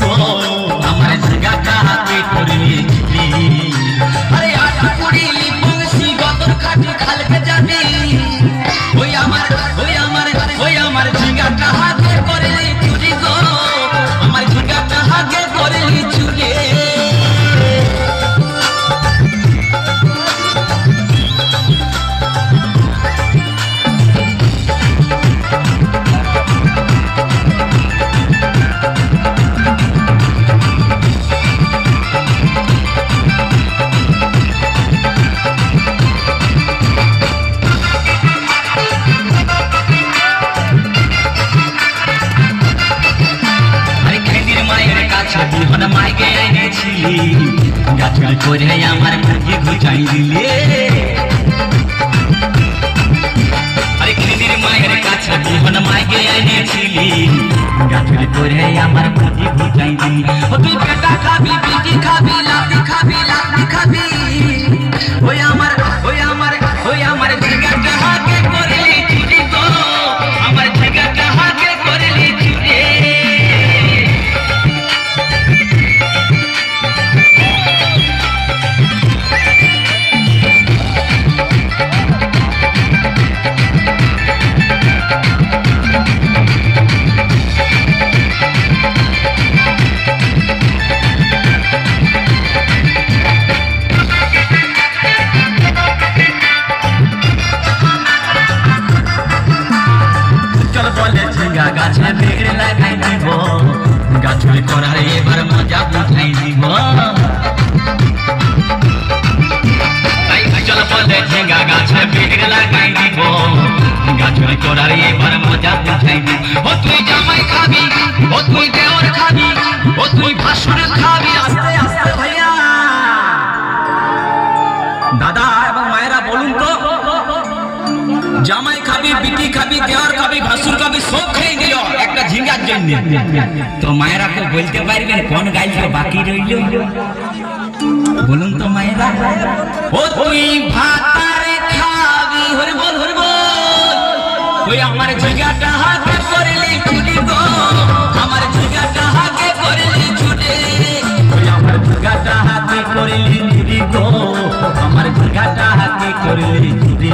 গো আমার ঝিঙ্গাটা হাতে করলি চুরি আরে আটা পড়িলি বংশী গতর খাটি খালকে যাবি ওই আমার ঝিঙ্গাটা হাতে করলি চুরি গো আমার ঝিঙ্গাটা হাতে করলি চুরি মাইকে এনেছিলি গাছগাল করে আমার মুখে ঘুচাই দিলে আরে খেদির মায়ের কাছে জীবন মাইকে এনেছিলি গাছগাল করে আমার মুখে ঘুচাই দিলি ও তুই পেটা খাবি পিটি খাবি লাতি খাবি ওই আমার ঝিঙ্গাটা হাতে করলি চুরি গো আমার ঝিঙ্গাটা হাতে করলি চুরি গাছে বেড় লাগাই দিব গাছুরি করার এবার মজা বুঝাই দিব চল বলে ঝিঙ্গা গাছে বেড় লাগাই দিব গাছুরি করার এবার মজা বুঝাই দিব ও তুই জামাই খাবি ও তুই দেওর খাবি ও তুই ভাসুর খাবি আস্তে আস্তে ভাইয়া দাদা এবং মায়েরা বলুন তো জামাই খাবি বিটি খাবি দেওয়ার খাবি ভাসুর খাবি সব খেয়ে দিল একটা ঝিঙ্গার জন্য তো মায়েরা কেউ বলতে পারবেন কোন গাইল বাকি রইল বলুন তো মায়েরা ও তুই ভাতারে খাবি হরে বল ওই আমার ঝিঙ্গাটা হাতে করলি চুরি গো আমার ঝিঙ্গাটা হাতে করলি চুরি ওই আমার ঝিঙ্গাটা হাতে করলি চুরি গো আমার ঝিঙ্গাটা হাতে করলি চুরি